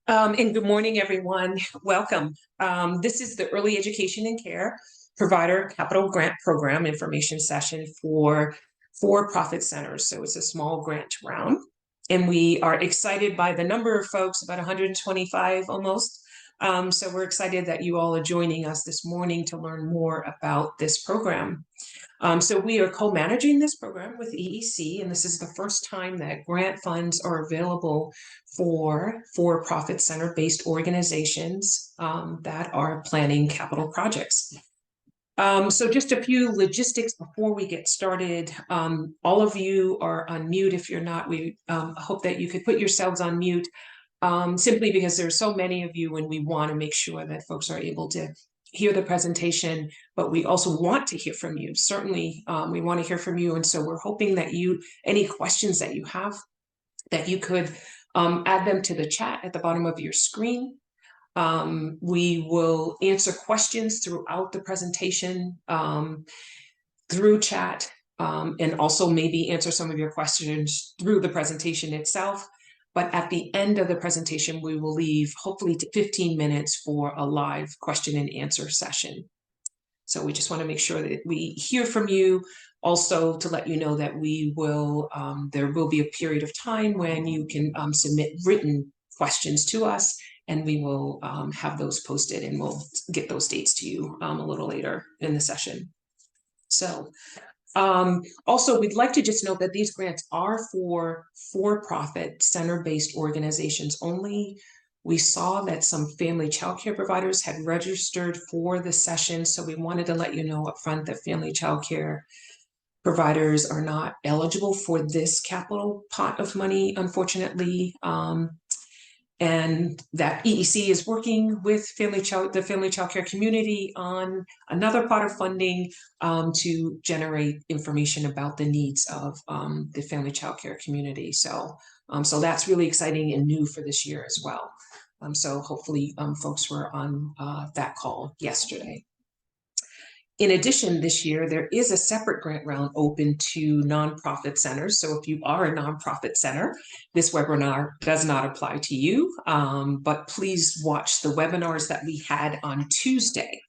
And good morning, everyone. Welcome. This is the Early Education and Care Provider Capital Grant Program information session for for-profit centers. So it's a small grant round. And we are excited by the number of folks, about 125 almost. So we're excited that you all are joining us this morning to learn more about this program. So we are co-managing this program with EEC, and this is the first time that grant funds are available for for-profit center-based organizations that are planning capital projects. So just a few logistics before we get started. All of you are on mute. If you're not, we hope that you could put yourselves on mute simply because there are so many of you and we want to make sure that folks are able to hear the presentation, but we also want to hear from you. Certainly, we want to hear from you. And so we're hoping that any questions that you have, that you could add them to the chat at the bottom of your screen. We will answer questions throughout the presentation through chat, and also maybe answer some of your questions through the presentation itself. But at the end of the presentation, we will leave hopefully 15 minutes for a live question and answer session. So we just want to make sure that we hear from you. Also to let you know that there will be a period of time when you can submit written questions to us, and we will have those posted, and we'll get those dates to you a little later in the session. So also, we'd like to just note that these grants are for-profit center-based organizations only. We saw that some family childcare providers had registered for the session, so we wanted to let you know up front that family childcare providers are not eligible for this capital pot of money, unfortunately. And that EEC is working with the family childcare community on another pot of funding to generate information about the needs of the family childcare community. So that's really exciting and new for this year as well. So hopefully folks were on that call yesterday. In addition, this year, there is a separate grant round open to nonprofit centers. So if you are a nonprofit center, this webinar does not apply to you, but please watch the webinars that we had on Tuesday.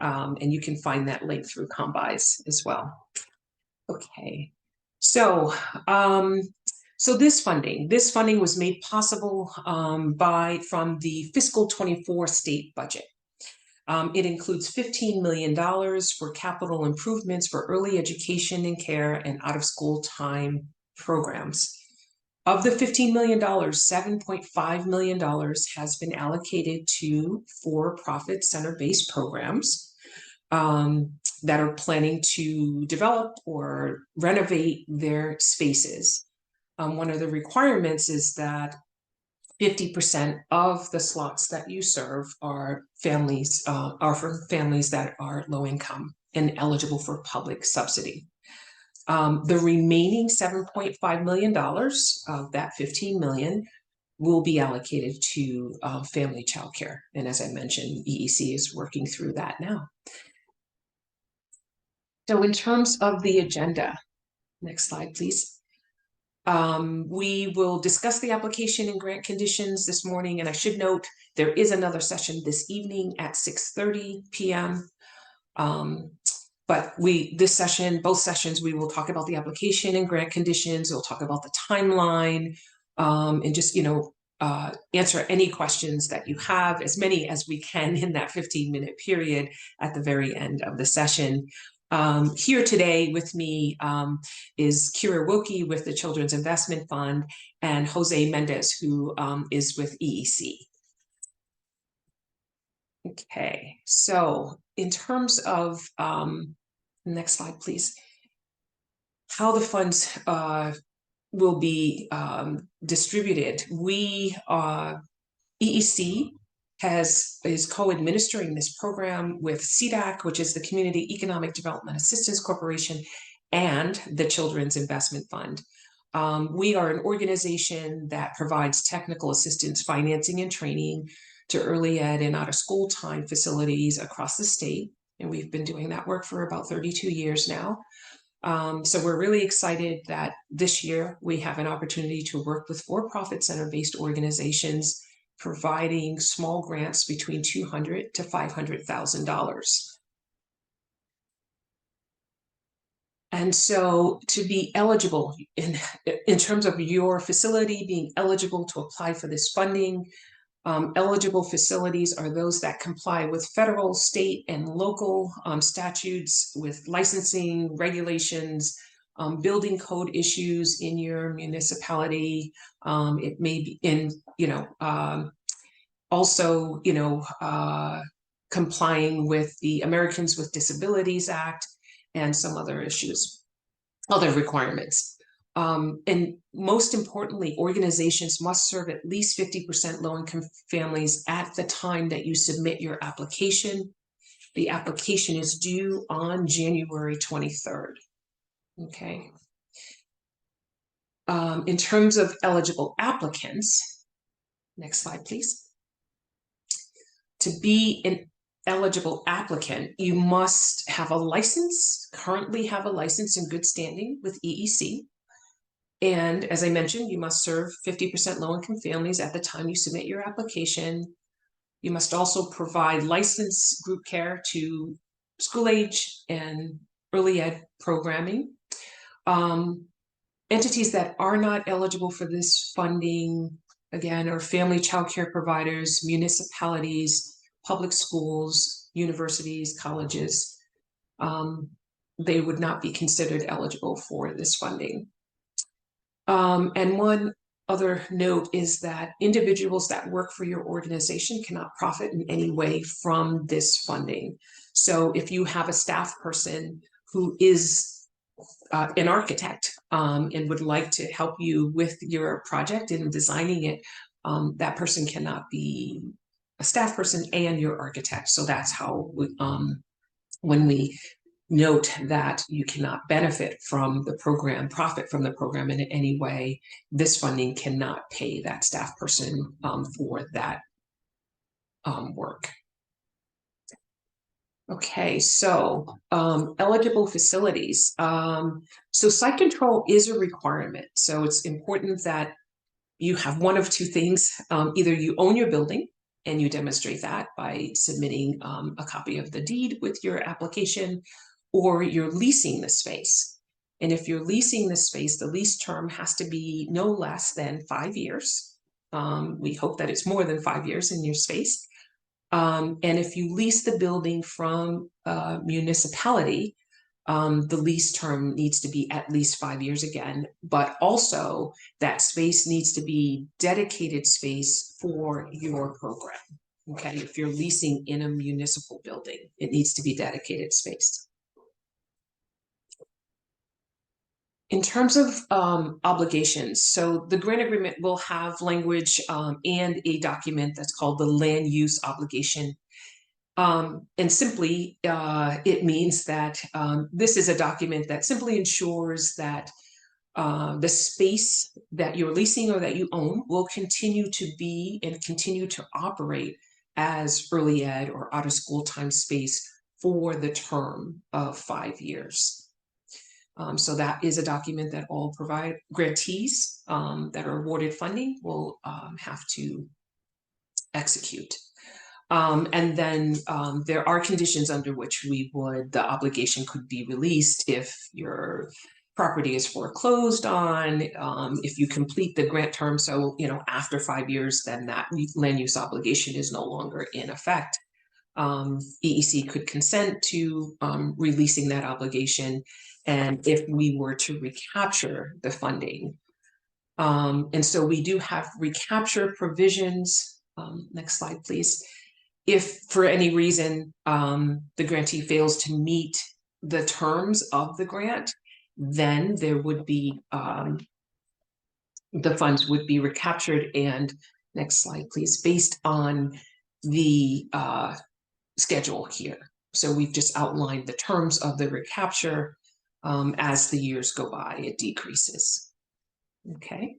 And you can find that link through Combis as well. Okay, so this funding was made possible from the fiscal 24 state budget. It includes $15 million for capital improvements for early education and care and out-of-school time programs. Of the $15 million, $7.5 million has been allocated to for-profit center-based programs that are planning to develop or renovate their spaces. One of the requirements is that 50% of the slots that you serve are for families that are low income and eligible for public subsidy. The remaining $7.5 million of that $15 million will be allocated to family childcare. And as I mentioned, EEC is working through that now. So in terms of the agenda, next slide, please. We will discuss the application and grant conditions this morning, and I should note there is another session this evening at 6:30 p.m. But both sessions, we will talk about the application and grant conditions. We'll talk about the timeline, and just answer any questions that you have, as many as we can in that 15-minute period at the very end of the session. Here today with me is Kira Wilkie with the Children's Investment Fund and Jose Mendez, who is with EEC. Okay, so in terms of, next slide, please, how the funds will be distributed. EEC is co-administering this program with CDAC, which is the Community Economic Development Assistance Corporation, and the Children's Investment Fund. We are an organization that provides technical assistance, financing, and training to early ed and out-of-school time facilities across the state. And we've been doing that work for about 32 years now. So we're really excited that this year we have an opportunity to work with for-profit center-based organizations providing small grants between $200,000 to $500,000. And so to be eligible in terms of your facility being eligible to apply for this funding, eligible facilities are those that comply with federal, state, and local statutes with licensing, regulations, building code issues in your municipality. It may be in, also, complying with the Americans with Disabilities Act and some other issues, other requirements. And most importantly, organizations must serve at least 50% low-income families at the time that you submit your application. The application is due on January 23rd. Okay. In terms of eligible applicants, next slide, please. To be an eligible applicant, you must have a license, currently have a license in good standing with EEC. And as I mentioned, you must serve 50% low-income families at the time you submit your application. You must also provide licensed group care to school age and early ed programming. Entities that are not eligible for this funding, again, are family child care providers, municipalities, public schools, universities, colleges. They would not be considered eligible for this funding. And one other note is that individuals that work for your organization cannot profit in any way from this funding. So if you have a staff person who is an architect and would like to help you with your project and designing it, that person cannot be a staff person and your architect. So that's how when we note that you cannot benefit from the program, profit from the program in any way, this funding cannot pay that staff person for that work. Okay, so eligible facilities. So site control is a requirement. So it's important that you have one of two things. Either you own your building and you demonstrate that by submitting a copy of the deed with your application, or you're leasing the space. And if you're leasing the space, the lease term has to be no less than 5 years. We hope that it's more than 5 years in your space. And if you lease the building from a municipality, the lease term needs to be at least 5 years again, but also that space needs to be dedicated space for your program. Okay, if you're leasing in a municipal building, it needs to be dedicated space. In terms of obligations, so the grant agreement will have language and a document that's called the land use obligation. And simply, it means that this is a document that simply ensures that the space that you're leasing or that you own will continue to be and continue to operate as early ed or out of school time space for the term of 5 years. So that is a document that all grantees that are awarded funding will have to execute. And then there are conditions under which the obligation could be released if your property is foreclosed on, if you complete the grant term. So, after 5 years, then that land use obligation is no longer in effect. EEC could consent to releasing that obligation, and if we were to recapture the funding. And so we do have recapture provisions. Next slide, please. If for any reason the grantee fails to meet the terms of the grant, then there would be, the funds would be recaptured. And next slide, please, based on the schedule here. So we've just outlined the terms of the recapture. As the years go by, it decreases. Okay.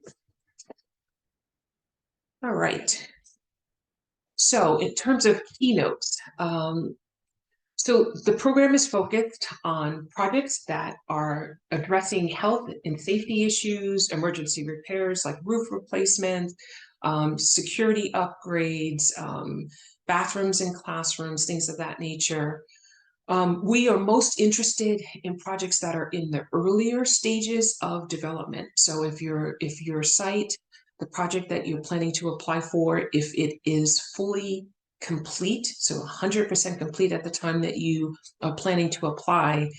All right. So in terms of keynotes, so the program is focused on projects that are addressing health and safety issues, emergency repairs like roof replacement, security upgrades, bathrooms and classrooms, things of that nature. We are most interested in projects that are in the earlier stages of development. So if your site, the project that you're planning to apply for, if it is fully complete, so 100% complete at the time that you are planning to apply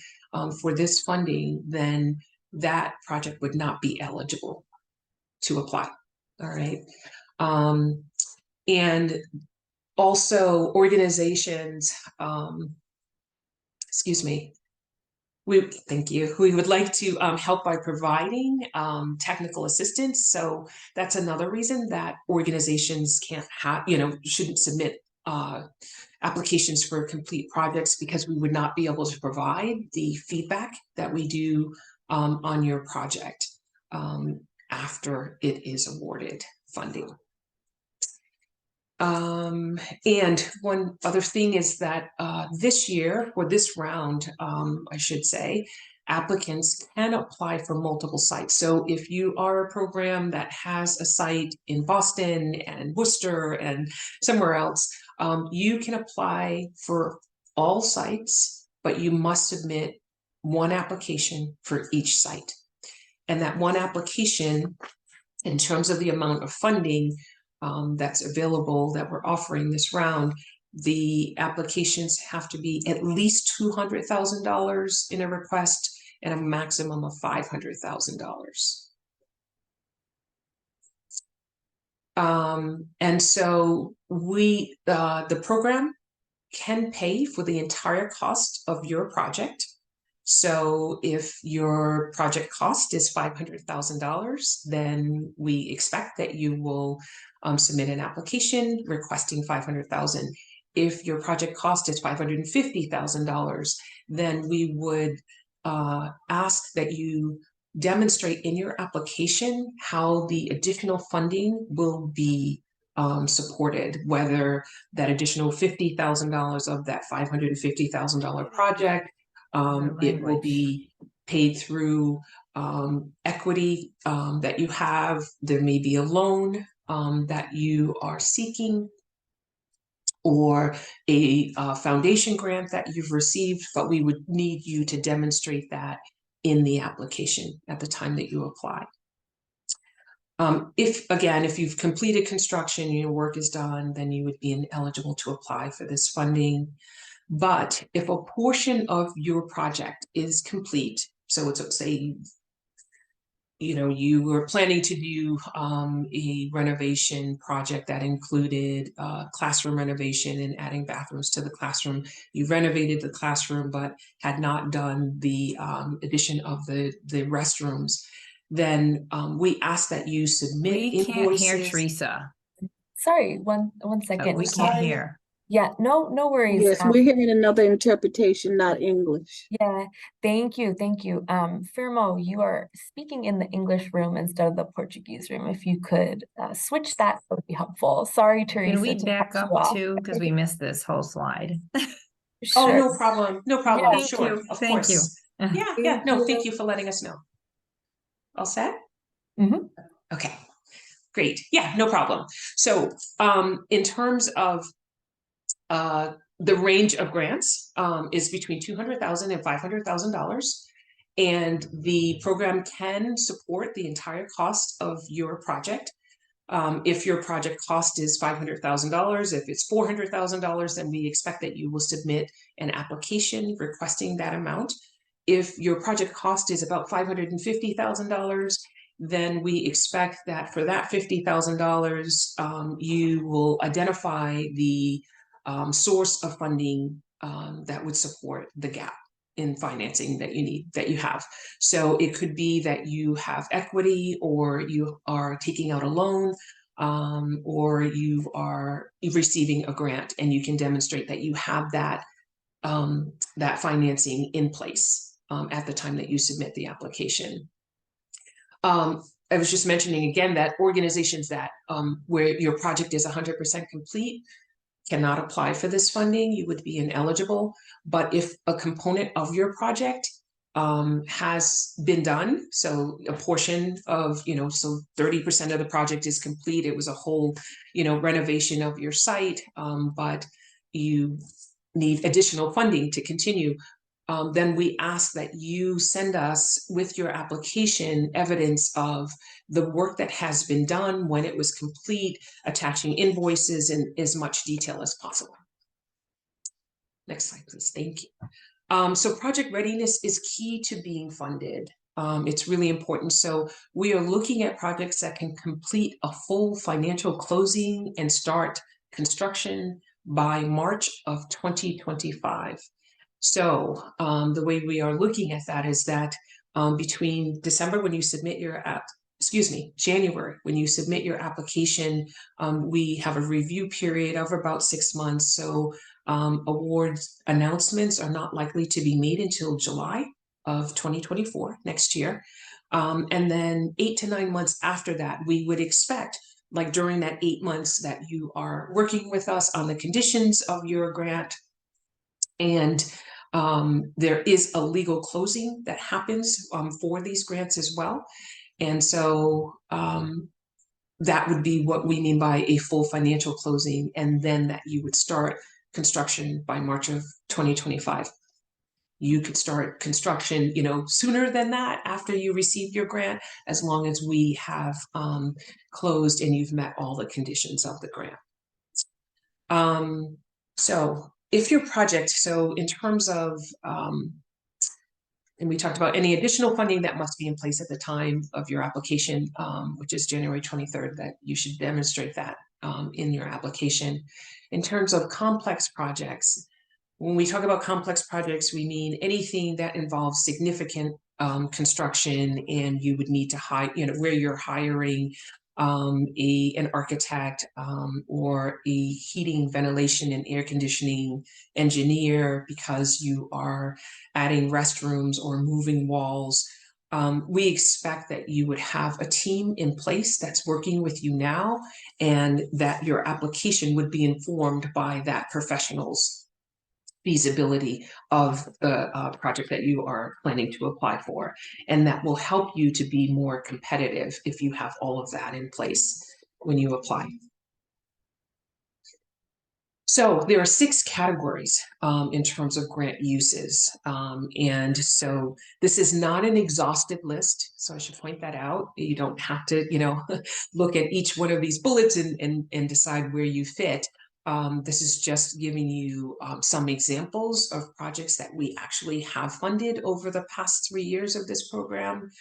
for this funding, then that project would not be eligible to apply. All right. And also organizations, excuse me, thank you. We would like to help by providing technical assistance. So that's another reason that organizations can't have, shouldn't submit applications for complete projects, because we would not be able to provide the feedback that we do on your project after it is awarded funding. And one other thing is that this year, or this round, I should say, applicants can apply for multiple sites. So if you are a program that has a site in Boston and Worcester and somewhere else, you can apply for all sites, but you must submit one application for each site. And that one application, in terms of the amount of funding that's available, that we're offering this round, the applications have to be at least $200,000 in a request and a maximum of $500,000. And so the program can pay for the entire cost of your project. So if your project cost is $500,000, then we expect that you will submit an application requesting $500,000. If your project cost is $550,000, then we would ask that you demonstrate in your application how the additional funding will be supported, whether that additional $50,000 of that $550,000 project, it will be paid through equity that you have. There may be a loan that you are seeking, or a foundation grant that you've received, but we would need you to demonstrate that in the application at the time that you apply. If you've completed construction, your work is done, then you would be eligible to apply for this funding. But if a portion of your project is complete, so it's, say, you were planning to do a renovation project that included classroom renovation and adding bathrooms to the classroom. You renovated the classroom but had not done the addition of the restrooms. Then we ask that you submit invoices. We can't hear Teresa. Sorry, one second. We can't hear. Yeah, no worries. Yes, we're hearing another interpretation, not English. Yeah, thank you. Firmo, you are speaking in the English room instead of the Portuguese room. If you could switch that would be helpful. Sorry, Teresa. Can we back up too, because we missed this whole slide? Sure. Oh, no problem. No problem. Yeah, sure. Thank you. Yeah. No, thank you for letting us know. All set? Mm-hmm. Okay, great. Yeah, no problem. So in terms of the range of grants is between $200,000 and $500,000, and the program can support the entire cost of your project. If your project cost is $500,000, if it's $400,000, then we expect that you will submit an application requesting that amount. If your project cost is about $550,000, then we expect that for that $50,000, you will identify the source of funding that would support the gap in financing that you have. So it could be that you have equity, or you are taking out a loan, or you are receiving a grant, and you can demonstrate that you have that financing in place at the time that you submit the application. I was just mentioning again that organizations that where your project is 100% complete cannot apply for this funding. You would be ineligible. But if a component of your project has been done. So a portion of, so 30% of the project is complete. It was a whole, renovation of your site, but you need additional funding to continue. Then we ask that you send us with your application evidence of the work that has been done, when it was complete, attaching invoices in as much detail as possible. Next slide, please. Thank you. So project readiness is key to being funded. It's really important. So we are looking at projects that can complete a full financial closing and start construction by March of 2025. So the way we are looking at that is that between December, when you submit your January, when you submit your application, we have a review period of about 6 months. So awards announcements are not likely to be made until July of 2024, next year. And then 8 to 9 months after that, we would expect, like during that 8 months, that you are working with us on the conditions of your grant. And there is a legal closing that happens for these grants as well. And so that would be what we mean by a full financial closing, and then that you would start construction by March of 2025. You could start construction, sooner than that after you receive your grant, as long as we have closed and you've met all the conditions of the grant. So if your project, so in terms of, and we talked about any additional funding that must be in place at the time of your application, which is January 23rd, that you should demonstrate that in your application. In terms of complex projects, when we talk about complex projects, we mean anything that involves significant construction, and you would need to hire, where you're hiring an architect or a heating, ventilation, and air conditioning engineer because you are adding restrooms or moving walls. We expect that you would have a team in place that's working with you now, and that your application would be informed by that professional's feasibility of the project that you are planning to apply for. And that will help you to be more competitive if you have all of that in place when you apply. So there are 6 categories in terms of grant uses. And so this is not an exhaustive list. So I should point that out. You don't have to, look at each one of these bullets and decide where you fit. This is just giving you some examples of projects that we actually have funded over the past 3 years of this program.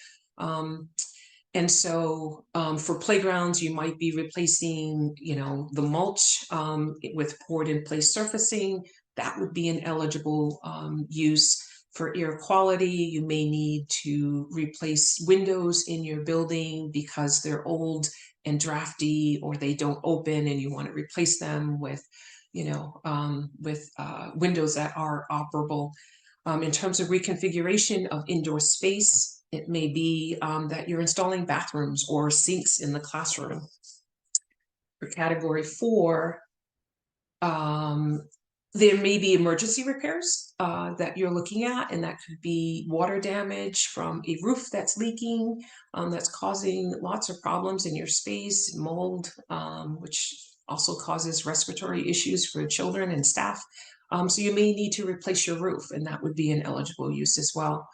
And so for playgrounds, you might be replacing, the mulch with poured in place surfacing. That would be an eligible use. For air quality, you may need to replace windows in your building because they're old and drafty, or they don't open, and you want to replace them with, windows that are operable. In terms of reconfiguration of indoor space, it may be that you're installing bathrooms or sinks in the classroom. For category 4, there may be emergency repairs that you're looking at, and that could be water damage from a roof that's leaking, that's causing lots of problems in your space, mold, which also causes respiratory issues for children and staff. So you may need to replace your roof, and that would be an eligible use as well.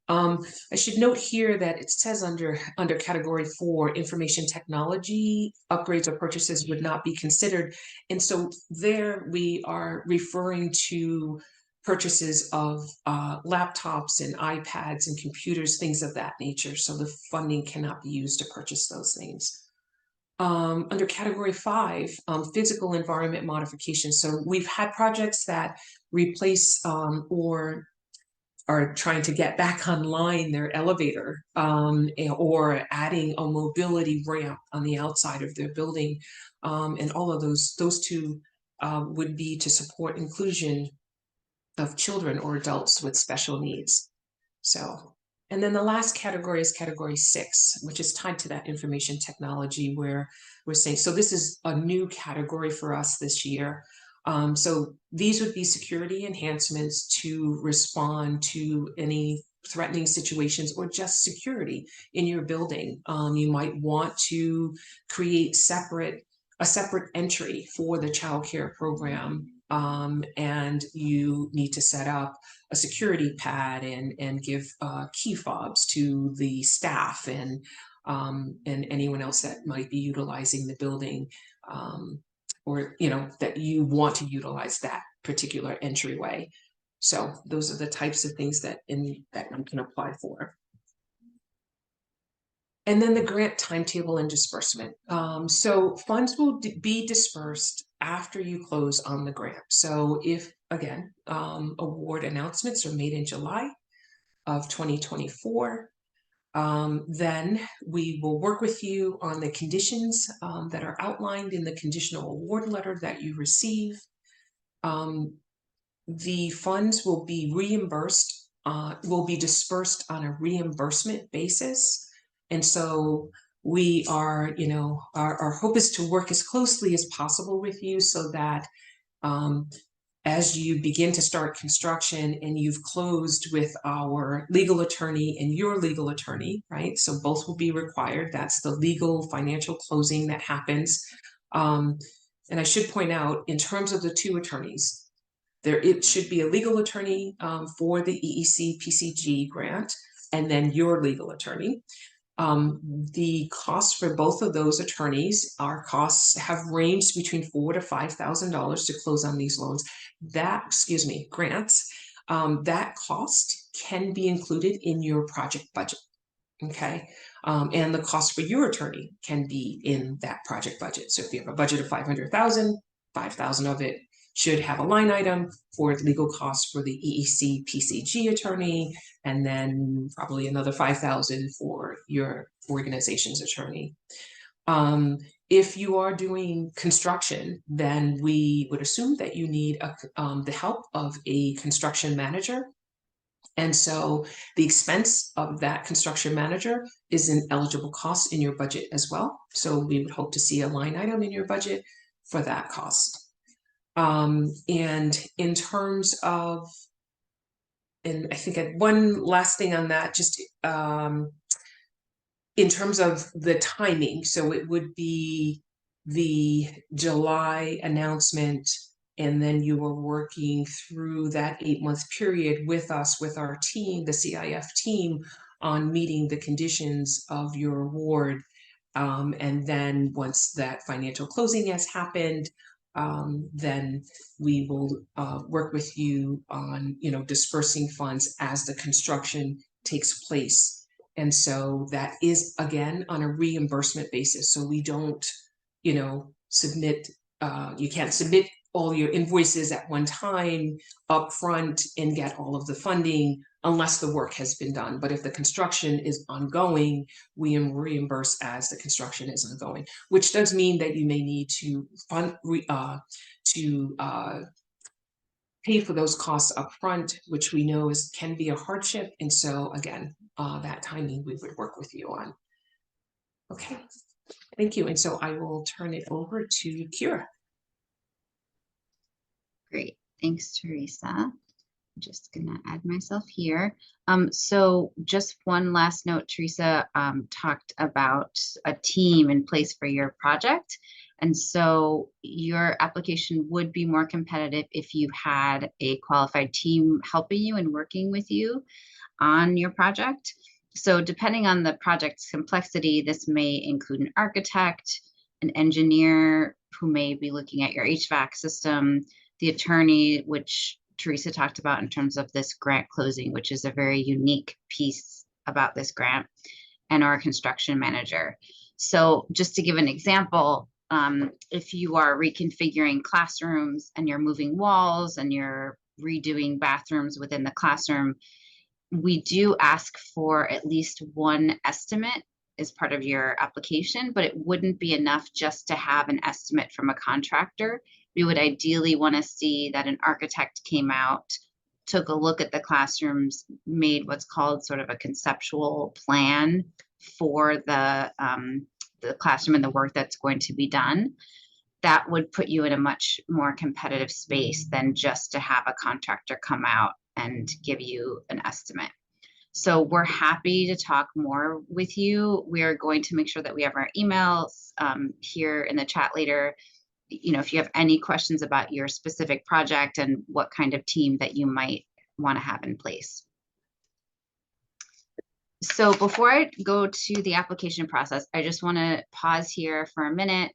I should note here that it says under category 4, information technology upgrades or purchases would not be considered. And so there we are referring to purchases of laptops and iPads and computers, things of that nature. So the funding cannot be used to purchase those things. Under category 5, physical environment modification. So we've had projects that replace or are trying to get back online their elevator, or adding a mobility ramp on the outside of their building. And all of those 2 would be to support inclusion of children or adults with special needs. So, and then the last category is category 6, which is tied to that information technology, where we're saying, so this is a new category for us this year. So these would be security enhancements to respond to any threatening situations or just security in your building. You might want to create a separate entry for the child care program, and you need to set up a security pad and give key fobs to the staff and anyone else that might be utilizing the building, or that you want to utilize that particular entryway. So those are the types of things that you can apply for. And then the grant timetable and disbursement. So funds will be dispersed after you close on the grant. So if, again, award announcements are made in July of 2024, then we will work with you on the conditions that are outlined in the conditional award letter that you receive. The funds will be reimbursed, will be dispersed on a reimbursement basis. And so we are, our hope is to work as closely as possible with you so that as you begin to start construction and you've closed with our legal attorney and your legal attorney, right? So both will be required. That's the legal financial closing that happens. And I should point out, in terms of the two attorneys, it should be a legal attorney for the EEC PCG grant, and then your legal attorney. The costs for both of those attorneys, our costs have ranged between $4,000 to $5,000 to close on these loans. Grants. That cost can be included in your project budget. Okay. And the cost for your attorney can be in that project budget. So if you have a budget of $500,000, $5,000 of it should have a line item for legal costs for the EEC PCG attorney, and then probably another $5,000 for your organization's attorney. If you are doing construction, then we would assume that you need the help of a construction manager. And so the expense of that construction manager is an eligible cost in your budget as well. So we would hope to see a line item in your budget for that cost. And in terms of, and I think one last thing on that, just in terms of the timing, so it would be the July announcement, and then you were working through that 8-month period with us, with our team, the CIF team, on meeting the conditions of your award. And then once that financial closing has happened, then we will work with you on, dispersing funds as the construction takes place. And so that is, again, on a reimbursement basis. So we don't, submit, you can't submit all your invoices at one time up front and get all of the funding unless the work has been done. But if the construction is ongoing, we reimburse as the construction is ongoing, which does mean that you may need to pay for those costs up front, which we know can be a hardship. And so again, that timing we would work with you on. Okay, thank you. And so I will turn it over to Kira. Great, thanks, Teresa. I'm just gonna add myself here. So just one last note, Teresa talked about a team in place for your project. And so your application would be more competitive if you had a qualified team helping you and working with you on your project. So depending on the project's complexity, this may include an architect, an engineer who may be looking at your HVAC system, the attorney, which Teresa talked about in terms of this grant closing, which is a very unique piece about this grant, and our construction manager. So just to give an example, if you are reconfiguring classrooms and you're moving walls and you're redoing bathrooms within the classroom, we do ask for at least one estimate as part of your application, but it wouldn't be enough just to have an estimate from a contractor. We would ideally want to see that an architect came out, took a look at the classrooms, made what's called sort of a conceptual plan for the classroom and the work that's going to be done. That would put you in a much more competitive space than just to have a contractor come out and give you an estimate. So we're happy to talk more with you. We are going to make sure that we have our emails here in the chat later. You know, if you have any questions about your specific project and what kind of team that you might want to have in place. So before I go to the application process, I just want to pause here for a minute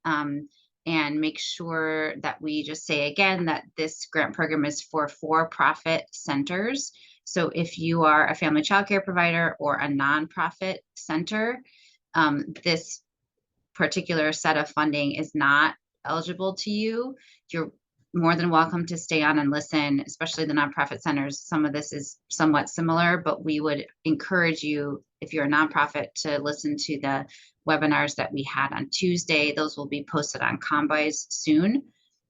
and make sure that we just say again that this grant program is for for-profit centers. So if you are a family childcare provider or a nonprofit center, this particular set of funding is not eligible to you. You're more than welcome to stay on and listen, especially the nonprofit centers. Some of this is somewhat similar, but we would encourage you, if you're a nonprofit, to listen to the webinars that we had on Tuesday. Those will be posted on Combise soon.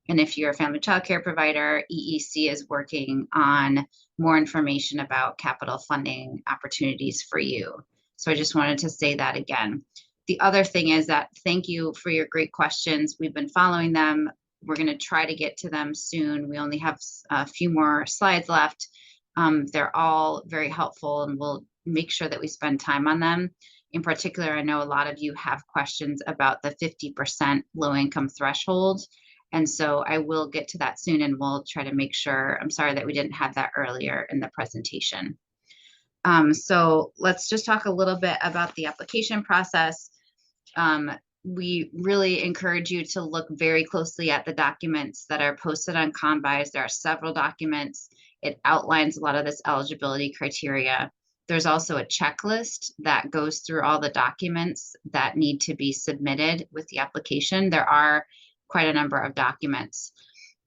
And if you're a family childcare provider, EEC is working on more information about capital funding opportunities for you. So I just wanted to say that again. The other thing is that thank you for your great questions. We've been following them. We're going to try to get to them soon. We only have a few more slides left. They're all very helpful, and we'll make sure that we spend time on them. In particular, I know a lot of you have questions about the 50% low income threshold. And so I will get to that soon, and we'll try to make sure. I'm sorry that we didn't have that earlier in the presentation. So let's just talk a little bit about the application process. We really encourage you to look very closely at the documents that are posted on Combise. There are several documents. It outlines a lot of this eligibility criteria. There's also a checklist that goes through all the documents that need to be submitted with the application. There are quite a number of documents.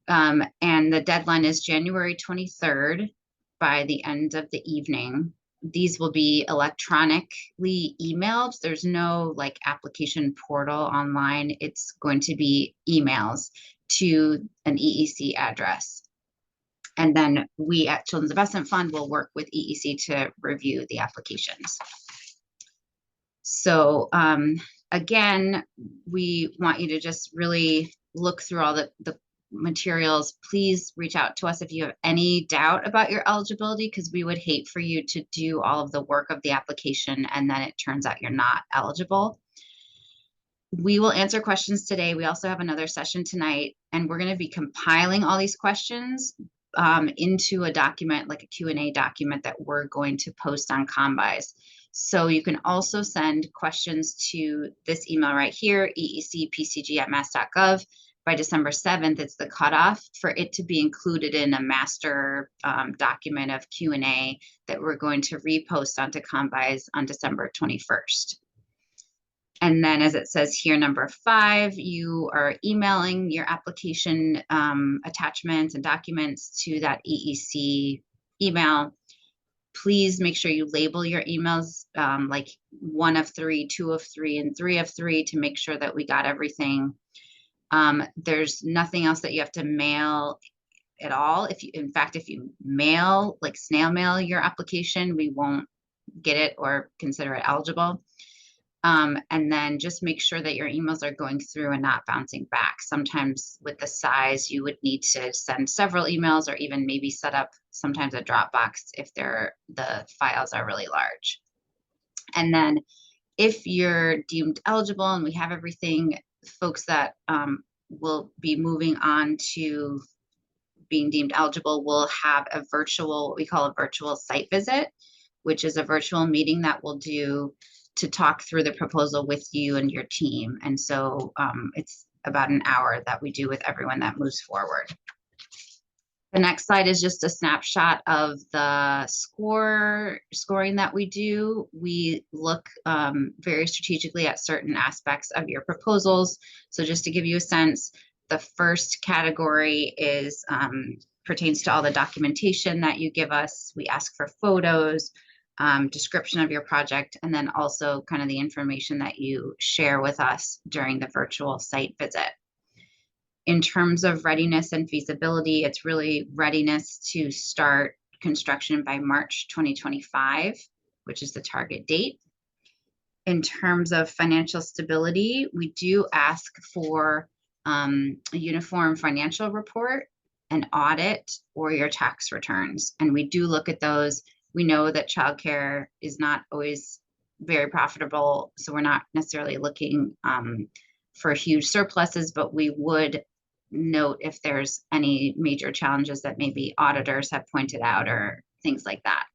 And the deadline is January 23rd by the end of the evening. These will be electronically emailed. There's no like application portal online. It's going to be emails to an EEC address. And then we at Children's Investment Fund will work with EEC to review the applications. So again, we want you to just really look through all the materials. Please reach out to us if you have any doubt about your eligibility, because we would hate for you to do all of the work of the application and then it turns out you're not eligible. We will answer questions today. We also have another session tonight, and we're going to be compiling all these questions into a document, like a Q&A document that we're going to post on Combise. So you can also send questions to this email right here, eecpcg@mass.gov. By December 7th, it's the cutoff for it to be included in a master document of Q&A that we're going to repost onto Combise on December 21st. And then, as it says here, number 5, you are emailing your application attachments and documents to that EEC email. Please make sure you label your emails like 1 of 3, 2 of 3, and 3 of 3 to make sure that we got everything. There's nothing else that you have to mail at all. If you, in fact, if you mail, like snail mail your application, we won't get it or consider it eligible. And then just make sure that your emails are going through and not bouncing back. Sometimes with the size, you would need to send several emails or even maybe set up sometimes a Dropbox if the files are really large. And then if you're deemed eligible and we have everything, folks that will be moving on to being deemed eligible will have a virtual, what we call a virtual site visit, which is a virtual meeting that we'll do to talk through the proposal with you and your team. And so it's about an hour that we do with everyone that moves forward. The next slide is just a snapshot of the scoring that we do. We look very strategically at certain aspects of your proposals. So just to give you a sense, the first category is pertains to all the documentation that you give us. We ask for photos, description of your project, and then also kind of the information that you share with us during the virtual site visit. In terms of readiness and feasibility, it's really readiness to start construction by March 2025, which is the target date. In terms of financial stability, we do ask for a uniform financial report, an audit, or your tax returns. And we do look at those. We know that childcare is not always very profitable, so we're not necessarily looking for huge surpluses, but we would note if there's any major challenges that maybe auditors have pointed out or things like that.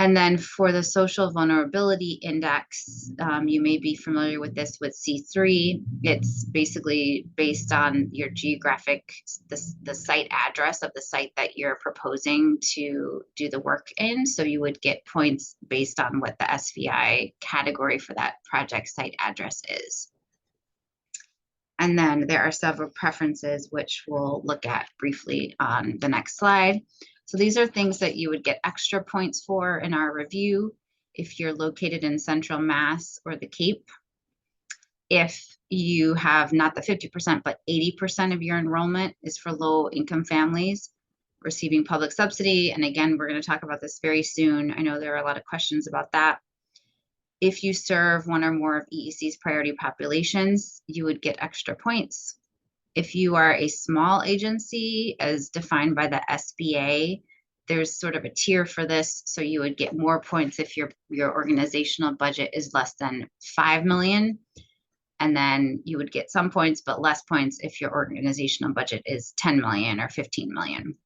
And then for the social vulnerability index, you may be familiar with this with C3. It's basically based on your geographic, the site address of the site that you're proposing to do the work in. So you would get points based on what the SVI category for that project site address is. And then there are several preferences, which we'll look at briefly on the next slide. So these are things that you would get extra points for in our review if you're located in Central Mass or the Cape. If you have not the 50%, but 80% of your enrollment is for low income families receiving public subsidy. And again, we're going to talk about this very soon. I know there are a lot of questions about that. If you serve one or more of EEC's priority populations, you would get extra points. If you are a small agency as defined by the SBA, there's sort of a tier for this. So you would get more points if your organizational budget is less than 5 million. And then you would get some points, but less points if your organizational budget is 10 million or 15 million.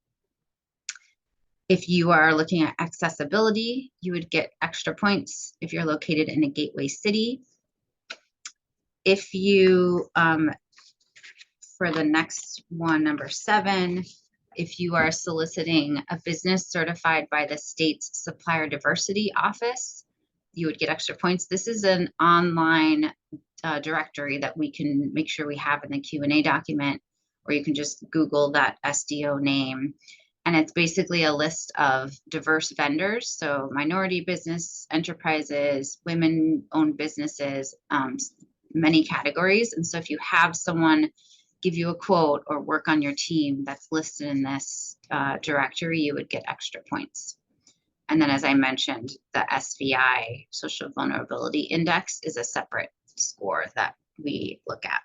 If you are looking at accessibility, you would get extra points if you're located in a gateway city. If you, for the next one, number 7, if you are soliciting a business certified by the state's Supplier Diversity Office, you would get extra points. This is an online directory that we can make sure we have in the Q&A document, or you can just Google that SDO name. And it's basically a list of diverse vendors, so minority business enterprises, women-owned businesses, many categories. And so if you have someone give you a quote or work on your team that's listed in this directory, you would get extra points. And then, as I mentioned, the SVI, Social Vulnerability Index, is a separate score that we look at.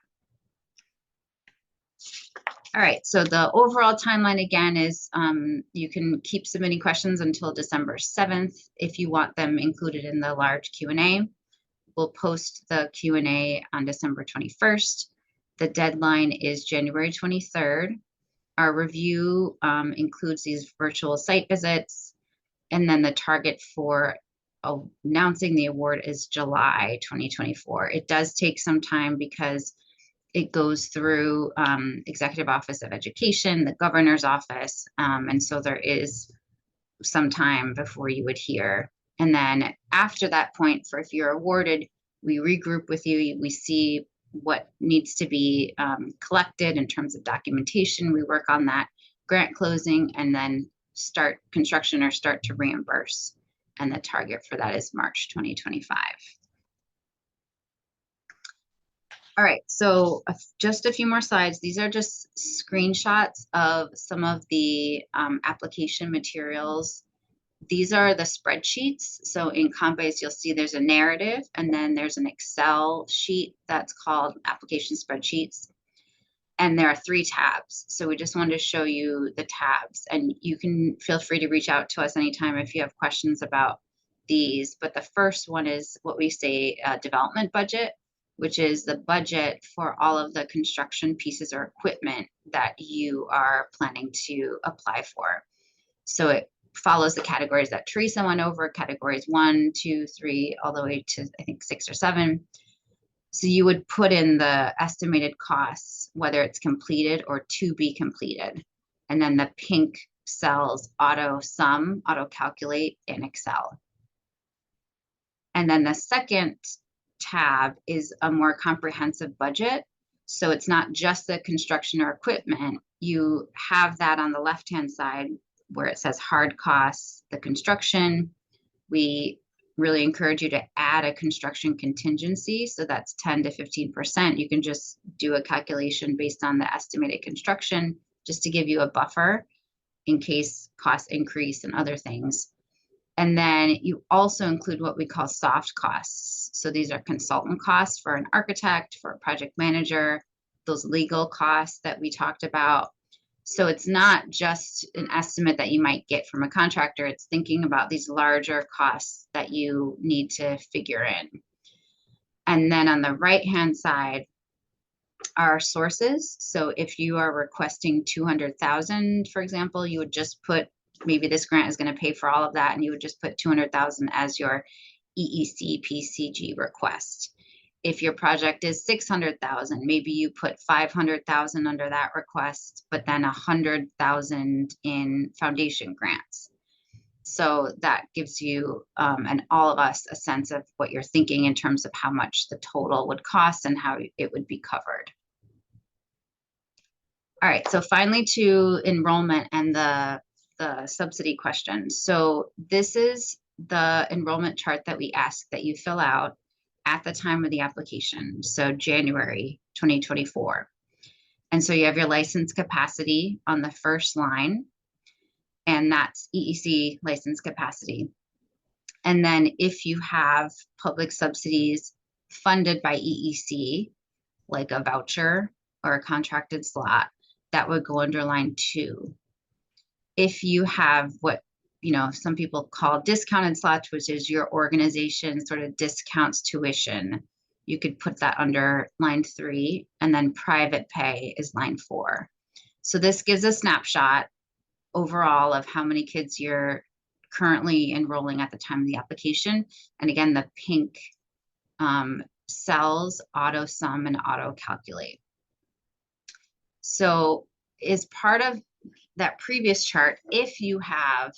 All right, so the overall timeline again is you can keep submitting questions until December 7th if you want them included in the large Q&A. We'll post the Q&A on December 21st. The deadline is January 23rd. Our review includes these virtual site visits, and then the target for announcing the award is July 2024. It does take some time because it goes through Executive Office of Education, the Governor's Office, and so there is some time before you would hear. And then after that point, for if you're awarded, we regroup with you, we see what needs to be collected in terms of documentation. We work on that grant closing and then start construction or start to reimburse. And the target for that is March 2025. All right, so just a few more slides. These are just screenshots of some of the application materials. These are the spreadsheets. So in Combase, you'll see there's a narrative, and then there's an Excel sheet that's called application spreadsheets. And there are 3 tabs. So we just wanted to show you the tabs, and you can feel free to reach out to us anytime if you have questions about these. But the first one is what we say development budget, which is the budget for all of the construction pieces or equipment that you are planning to apply for. So it follows the categories that Teresa went over, categories 1, 2, 3, all the way to I think 6 or 7. So you would put in the estimated costs, whether it's completed or to be completed. And then the pink cells auto sum, auto calculate in Excel. And then the second tab is a more comprehensive budget. So it's not just the construction or equipment. You have that on the left-hand side where it says hard costs, the construction. We really encourage you to add a construction contingency. So that's 10 to 15%. You can just do a calculation based on the estimated construction just to give you a buffer in case costs increase and other things. And then you also include what we call soft costs. So these are consultant costs for an architect, for a project manager, those legal costs that we talked about. So it's not just an estimate that you might get from a contractor. It's thinking about these larger costs that you need to figure in. And then on the right-hand side are sources. So if you are requesting 200,000, for example, you would just put, maybe this grant is going to pay for all of that, and you would just put 200,000 as your EEC PCG request. If your project is 600,000, maybe you put 500,000 under that request, but then 100,000 in foundation grants. So that gives you and all of us a sense of what you're thinking in terms of how much the total would cost and how it would be covered. All right, so finally to enrollment and the subsidy question. So this is the enrollment chart that we ask that you fill out at the time of the application, so January 2024. And so you have your license capacity on the first line, and that's EEC license capacity. And then if you have public subsidies funded by EEC, like a voucher or a contracted slot, that would go under line 2. If you have what some people call discounted slots, which is your organization sort of discounts tuition, you could put that under line 3, and then private pay is line 4. So this gives a snapshot overall of how many kids you're currently enrolling at the time of the application. And again, the pink cells auto sum and auto calculate. So as part of that previous chart, if you have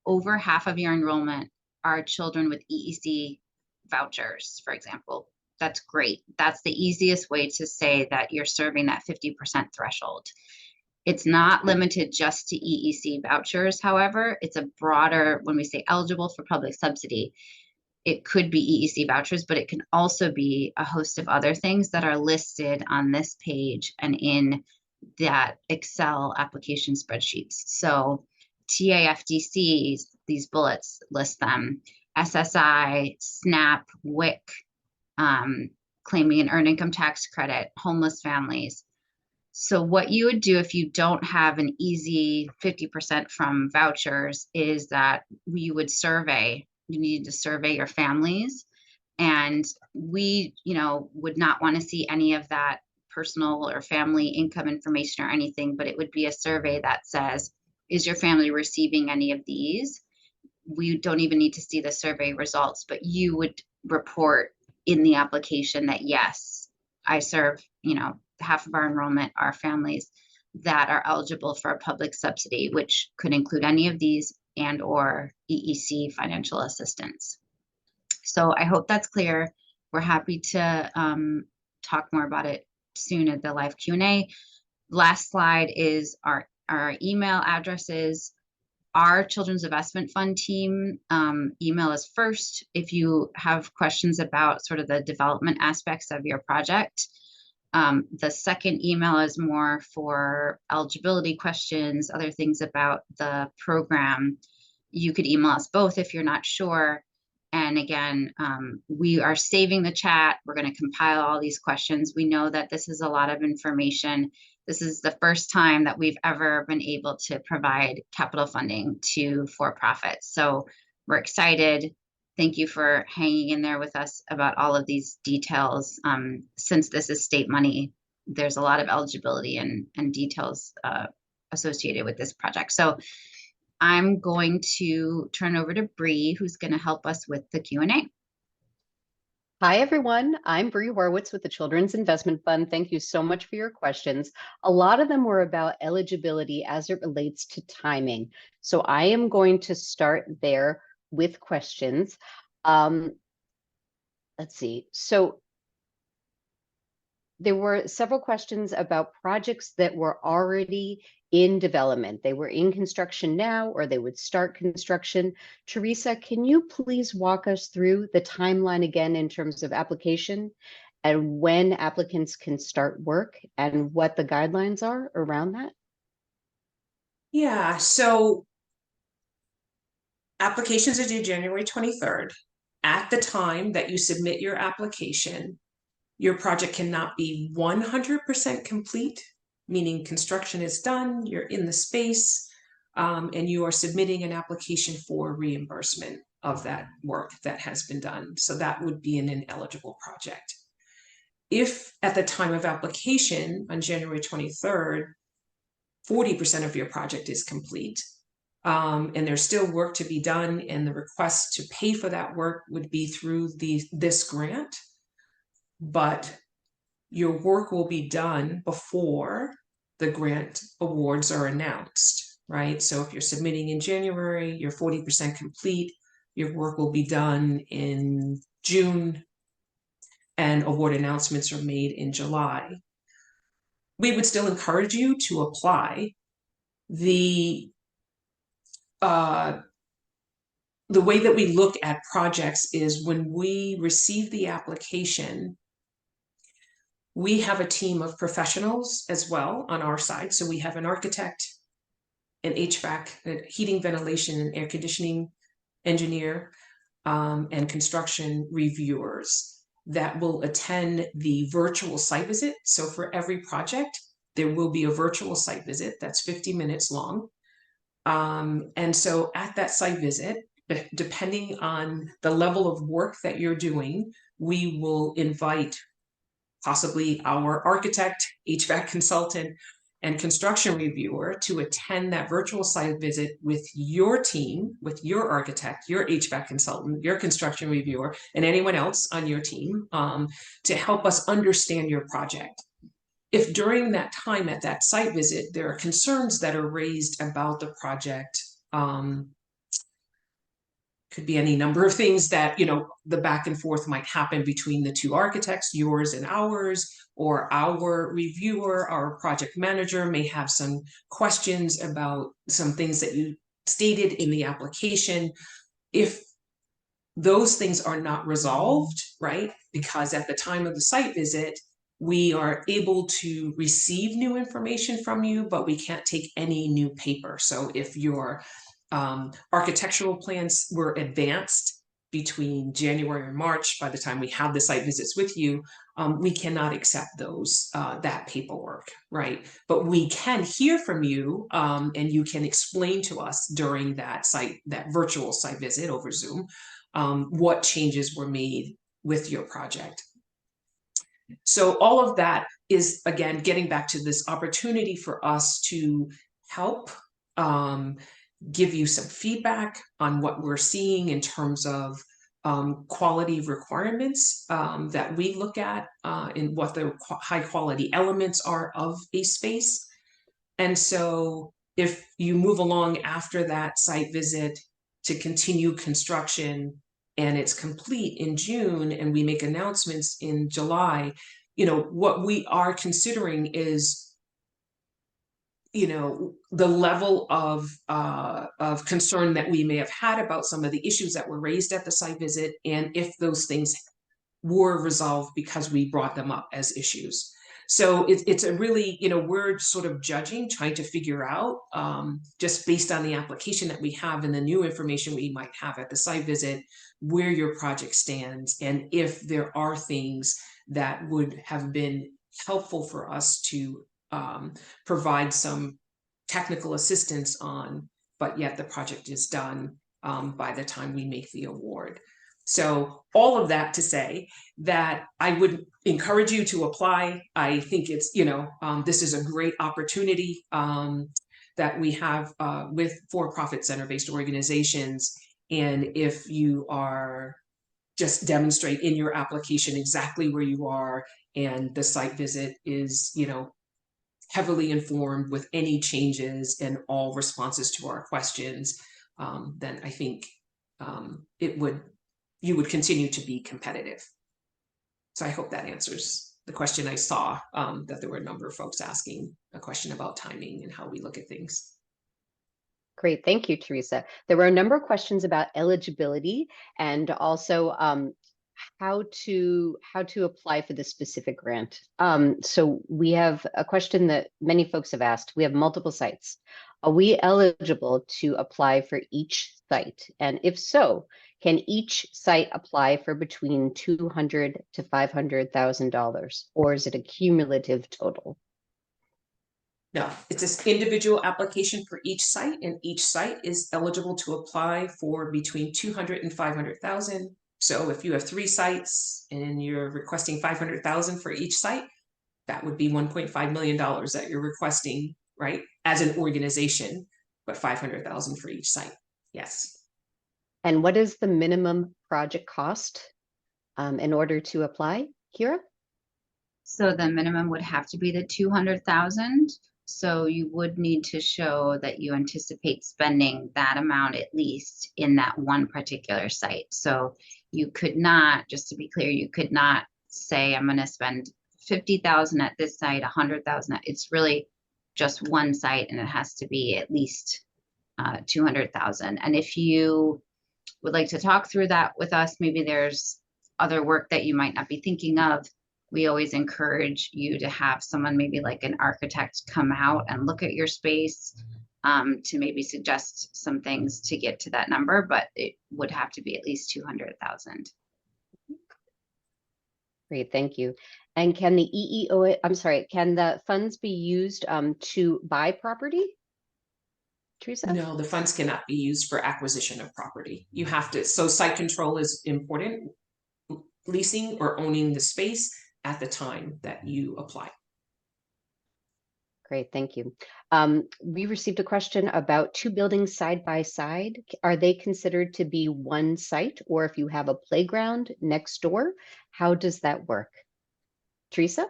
over half of your enrollment are children with EEC vouchers, for example, that's great. That's the easiest way to say that you're serving that 50% threshold. It's not limited just to EEC vouchers, however. It's a broader, when we say eligible for public subsidy, it could be EEC vouchers, but it can also be a host of other things that are listed on this page and in that Excel application spreadsheets. So TAFDCs, these bullets list them, SSI, SNAP, WIC, claiming an earned income tax credit, homeless families. So what you would do if you don't have an easy 50% from vouchers is that you would survey. You need to survey your families, and we, would not want to see any of that personal or family income information or anything, but it would be a survey that says, is your family receiving any of these? We don't even need to see the survey results, but you would report in the application that yes, I serve, half of our enrollment are families that are eligible for a public subsidy, which could include any of these and or EEC financial assistance. So I hope that's clear. We're happy to talk more about it soon at the live Q&A. Last slide is our email addresses. Our Children's Investment Fund team email is first if you have questions about sort of the development aspects of your project. The second email is more for eligibility questions, other things about the program. You could email us both if you're not sure. And again, we are saving the chat. We're going to compile all these questions. We know that this is a lot of information. This is the first time that we've ever been able to provide capital funding to for-profits. So we're excited. Thank you for hanging in there with us about all of these details. Since this is state money, there's a lot of eligibility and details associated with this project. So I'm going to turn over to Bree, who's going to help us with the Q&A. Hi, everyone. I'm Bree Horwitz with the Children's Investment Fund. Thank you so much for your questions. A lot of them were about eligibility as it relates to timing. So I am going to start there with questions. Let's see. So there were several questions about projects that were already in development. They were in construction now, or they would start construction. Teresa, can you please walk us through the timeline again in terms of application and when applicants can start work and what the guidelines are around that? Yeah, so applications are due January 23rd. At the time that you submit your application, your project cannot be 100% complete meaning construction is done, you're in the space, and you are submitting an application for reimbursement of that work that has been done. So that would be an ineligible project. If at the time of application on January 23rd, 40% of your project is complete, and there's still work to be done, and the request to pay for that work would be through this grant, but your work will be done before the grant awards are announced, right? So if you're submitting in January, you're 40% complete, your work will be done in June, and award announcements are made in July. We would still encourage you to apply. The way that we look at projects is when we receive the application, we have a team of professionals as well on our side. So we have an architect, an HVAC, a heating, ventilation, and air conditioning engineer, and construction reviewers that will attend the virtual site visit. So for every project, there will be a virtual site visit that's 50 minutes long. And so at that site visit, depending on the level of work that you're doing, we will invite possibly our architect, HVAC consultant, and construction reviewer to attend that virtual site visit with your team, with your architect, your HVAC consultant, your construction reviewer, and anyone else on your team, to help us understand your project. If during that time at that site visit, there are concerns that are raised about the project, could be any number of things that, the back and forth might happen between the two architects, yours and ours, or our reviewer, our project manager may have some questions about some things that you stated in the application. If those things are not resolved, right, because at the time of the site visit, we are able to receive new information from you, but we can't take any new paper. So if your architectural plans were advanced between January and March, by the time we have the site visits with you, we cannot accept that paperwork, right? But we can hear from you, and you can explain to us during that virtual site visit over Zoom, what changes were made with your project. So all of that is, again, getting back to this opportunity for us to help give you some feedback on what we're seeing in terms of quality requirements that we look at, and what the high quality elements are of a space. And so if you move along after that site visit to continue construction and it's complete in June and we make announcements in July, what we are considering is the level of concern that we may have had about some of the issues that were raised at the site visit, and if those things were resolved because we brought them up as issues. So it's a really, we're sort of trying to figure out, just based on the application that we have and the new information we might have at the site visit, where your project stands, and if there are things that would have been helpful for us to provide some technical assistance on, but yet the project is done by the time we make the award. So all of that to say that I would encourage you to apply. I think it's, this is a great opportunity that we have with for-profit center-based organizations. And if you are just demonstrate in your application exactly where you are, and the site visit is, heavily informed with any changes and all responses to our questions, then I think you would continue to be competitive. So I hope that answers the question. I saw that there were a number of folks asking a question about timing and how we look at things. Great, thank you, Teresa. There were a number of questions about eligibility and also how to apply for this specific grant. So we have a question that many folks have asked. We have multiple sites. Are we eligible to apply for each site? And if so, can each site apply for between $200,000 to $500,000, or is it a cumulative total? No, it's this individual application for each site, and each site is eligible to apply for between 200 and 500,000. So if you have 3 sites and you're requesting 500,000 for each site, that would be $1.5 million that you're requesting, right? As an organization, but 500,000 for each site. Yes. And what is the minimum project cost in order to apply, Kira? So the minimum would have to be the 200,000. So you would need to show that you anticipate spending that amount at least in that one particular site. So you could not, just to be clear, you could not say, I'm going to spend 50,000 at this site, 100,000. It's really just one site, and it has to be at least 200,000. And if you would like to talk through that with us, maybe there's other work that you might not be thinking of. We always encourage you to have someone, maybe like an architect, come out and look at your space to maybe suggest some things to get to that number, but it would have to be at least 200,000. Great, thank you. And can the can the funds be used to buy property? Teresa? No, the funds cannot be used for acquisition of property. You have to, so site control is important, leasing or owning the space at the time that you apply. Great, thank you. We received a question about 2 buildings side by side. Are they considered to be one site, or if you have a playground next door, how does that work? Teresa?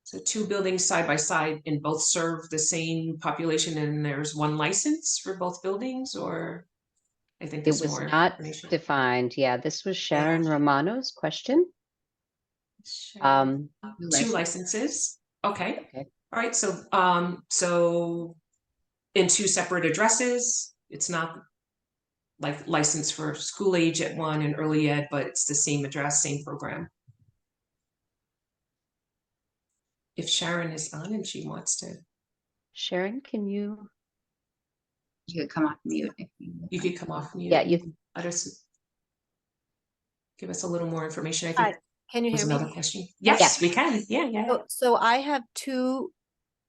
So 2 buildings side by side and both serve the same population, and there's one license for both buildings, or I think It there's was more not information. defined. Yeah, this was Sharon Romano's question. Sure. Um, 2 licenses. Okay. Okay. All right. So in 2 separate addresses. It's not like licensed for school age at one and early ed, but it's the same address, same program. If Sharon is on and she wants to, Sharon, can you? You could come off mute if you would you like. could come off mute. Yeah, you. Let us give us a little more information. I Hi, think can you was hear me? another question. Yes, Yes. we can. Yeah. So I have 2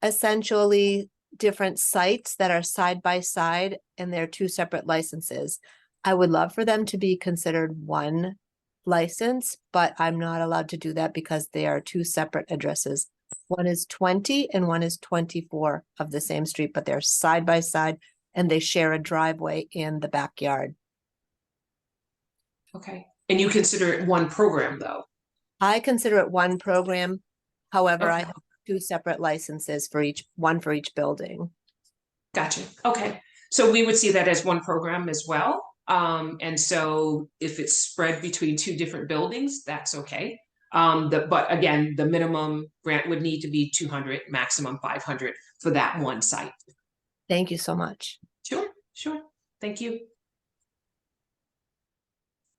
essentially different sites that are side by side, and they're 2 separate licenses. I would love for them to be considered one license, but I'm not allowed to do that because they are 2 separate addresses. One is 20 and one is 24 of the same street, but they're side by side and they share a driveway in the backyard. Okay. And you consider it one program though? I consider it one program. However, I Okay. have 2 separate licenses for one for each building. Gotcha. Okay. So we would see that as one program as well. And so if it's spread between 2 different buildings, that's okay. But again, the minimum grant would need to be 200, maximum 500 for that one site. Thank you so much. Sure. Thank you.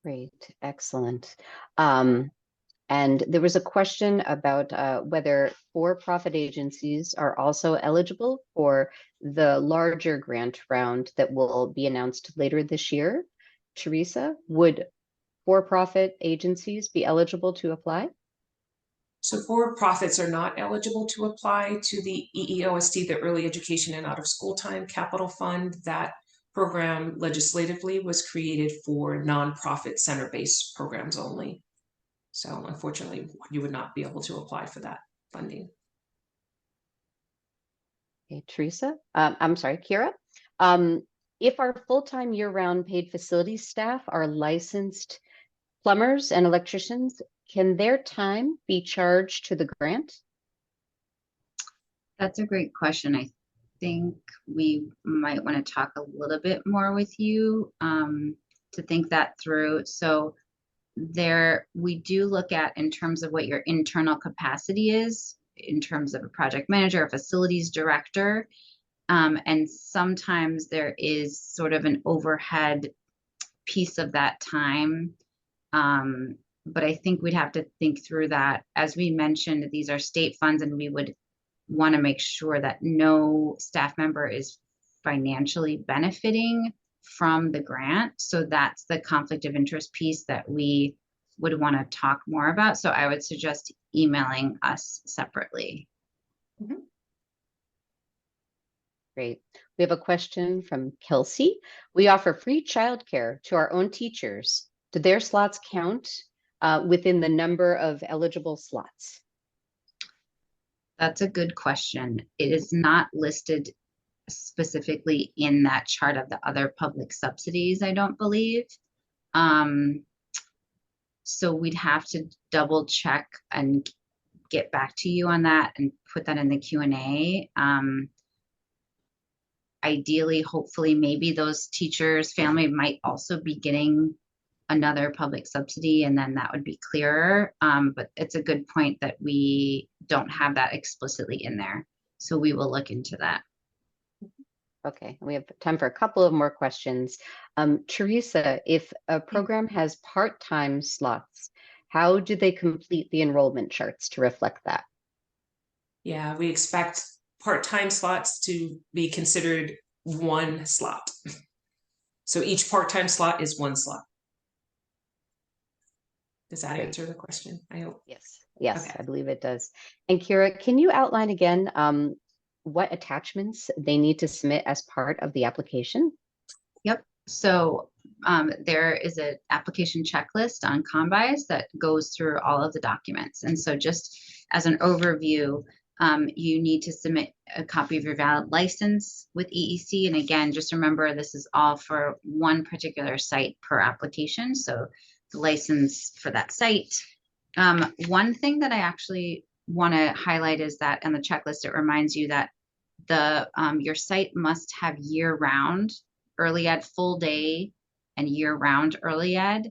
Great, excellent. And there was a question about whether for-profit agencies are also eligible for the larger grant round that will be announced later this year. Teresa, would for-profit agencies be eligible to apply? So for-profits are not eligible to apply to the EEOSD, the Early Education and Out of School Time Capital Fund. That program legislatively was created for nonprofit center-based programs only. So unfortunately, you would not be able to apply for that funding. Okay, Teresa, I'm sorry, Kira. If our full-time year-round paid facilities staff are licensed plumbers and electricians, can their time be charged to the grant? That's a great question. I think we might want to talk a little bit more with you to think that through. So we do look at, in terms of what your internal capacity is, in terms of a project manager, a facilities director. And sometimes there is sort of an overhead piece of that time. But I think we'd have to think through that. As we mentioned, these are state funds, and we would want to make sure that no staff member is financially benefiting from the grant. So that's the conflict of interest piece that we would want to talk more about. So I would suggest emailing us separately. Great. We have a question from Kelsey. We offer free childcare to our own teachers. Do their slots count within the number of eligible slots? That's a good question. It is not listed specifically in that chart of the other public subsidies, I don't believe. So we'd have to double check and get back to you on that and put that in the Q&A. Ideally, hopefully, maybe those teachers' family might also be getting another public subsidy, and then that would be clearer. But it's a good point that we don't have that explicitly in there. So we will look into that. Okay, we have time for a couple of more questions. Teresa, if a program has part-time slots, how do they complete the enrollment charts to reflect that? Yeah, we expect part-time slots to be considered one slot. So each part-time slot is one slot. Does that Great. answer the question? I hope. Yes, Okay. I believe it does. And Kira, can you outline again what attachments they need to submit as part of the application? Yep. So there is an application checklist on Combis that goes through all of the documents. And so just as an overview, you need to submit a copy of your valid license with EEC. And again, just remember, this is all for one particular site per application. So the license for that site. One thing that I actually want to highlight is that on the checklist, it reminds you that your site must have year-round early ed, full day, and year-round early ed.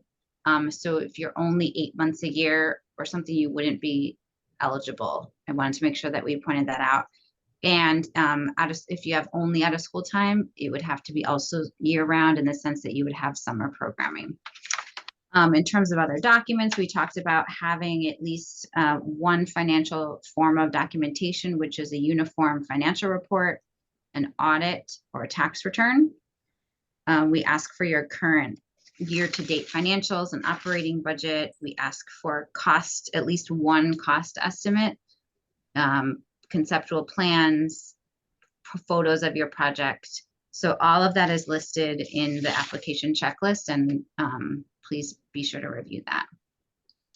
So if you're only 8 months a year or something, you wouldn't be eligible. I wanted to make sure that we pointed that out. And if you have only out of school time, it would have to be also year-round in the sense that you would have summer programming. In terms of other documents, we talked about having at least one financial form of documentation, which is a uniform financial report, an audit, or a tax return. We ask for your current year-to-date financials and operating budget. We ask for cost, at least one cost estimate, conceptual plans, photos of your project. So all of that is listed in the application checklist, and please be sure to review that.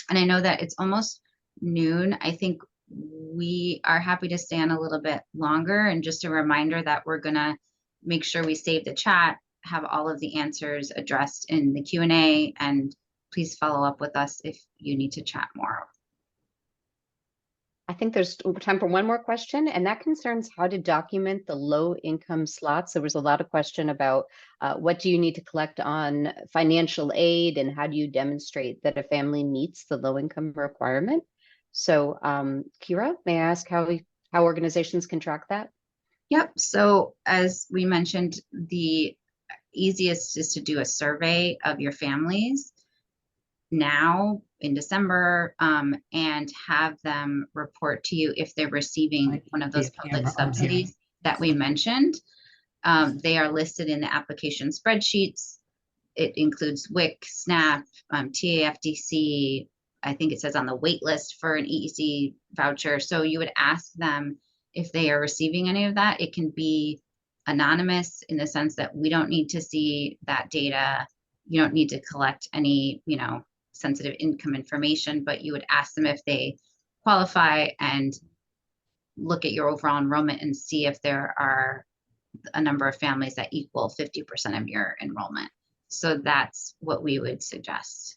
And I know that it's almost noon. I think we are happy to stay on a little bit longer, and just a reminder that we're gonna make sure we save the chat, have all of the answers addressed in the Q&A, and please follow up with us if you need to chat more. I think there's time for one more question, and that concerns how to document the low income slots. There was a lot of question about what do you need to collect on financial aid, and how do you demonstrate that a family meets the low income requirement? So Kira, may I ask how organizations can track that? Yep. So as we mentioned, the easiest is to do a survey of your families now in December, and have them report to you if they're receiving one of those public subsidies that we mentioned. They are listed in the application spreadsheets. It includes WIC, SNAP, TAFDC. I think it says on the wait list for an EEC voucher. So you would ask them if they are receiving any of that. It can be anonymous in the sense that we don't need to see that data. You don't need to collect any, sensitive income information, but you would ask them if they qualify and look at your overall enrollment and see if there are a number of families that equal 50% of your enrollment. So that's what we would suggest.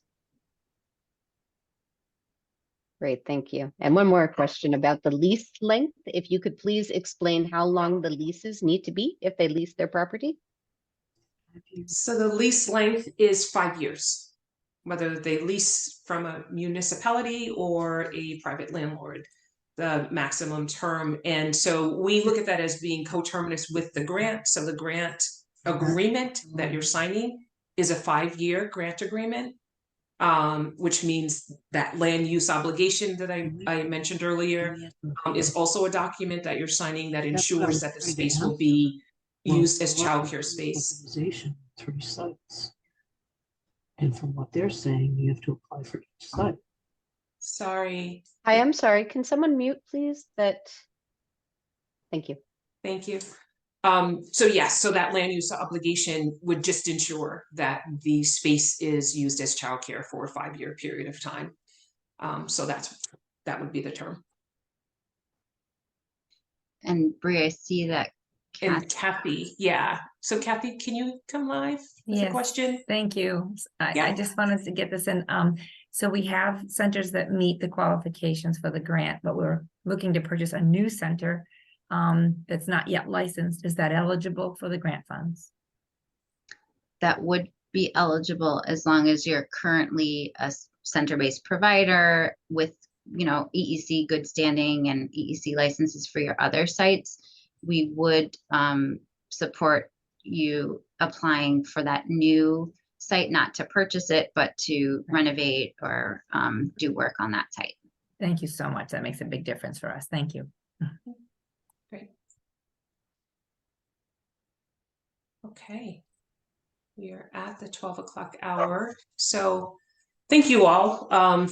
Great, thank you. And one more question about the lease length. If you could please explain how long the leases need to be if they lease their property? So the lease length is 5 years, whether they lease from a municipality or a private landlord, the maximum term. And so we look at that as being coterminous with the grant. So the grant agreement that you're signing is a 5-year grant agreement, which means that land use obligation that I mentioned earlier is also a document that you're signing that ensures that the space will be used as childcare space. 3 sites. And from what they're saying, you have to apply for each site. Sorry. Hi, I'm sorry. Can someone mute, please? Thank you. Thank you. So yes, so that land use obligation would just ensure that the space is used as childcare for a 5-year period of time. So that would be the term. And Bree, I see that And Kathy, yeah. So Kathy, can you come live with a Yes. question? Thank you. I Yeah. just wanted to get this in. So we have centers that meet the qualifications for the grant, but we're looking to purchase a new center that's not yet licensed. Is that eligible for the grant funds? that would be eligible as long as you're currently a center-based provider with, EEC good standing and EEC licenses for your other sites. We would support you applying for that new site, not to purchase it, but to renovate or do work on that site. Thank you so much. That makes a big difference for us. Thank you. Great. Okay. We are at the 12 o'clock hour. So thank you all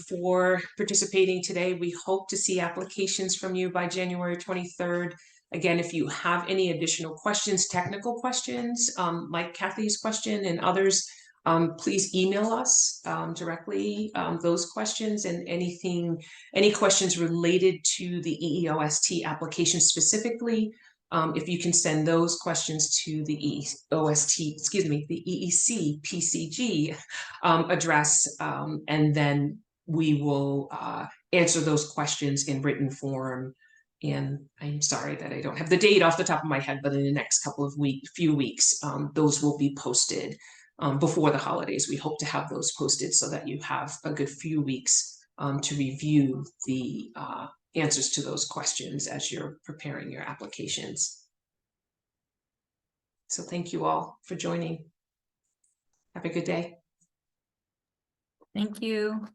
for participating today. We hope to see applications from you by January 23rd. Again, if you have any additional questions, technical questions, like Kathy's question and others, please email us directly those questions and any questions related to the EEOST application specifically. If you can send those questions to the the EEC PCG address, and then we will answer those questions in written form. And I'm sorry that I don't have the date off the top of my head, but in the next few weeks, those will be posted before the holidays. We hope to have those posted so that you have a good few weeks to review the answers to those questions as you're preparing your applications. So thank you all for joining. Have a good day. Thank you.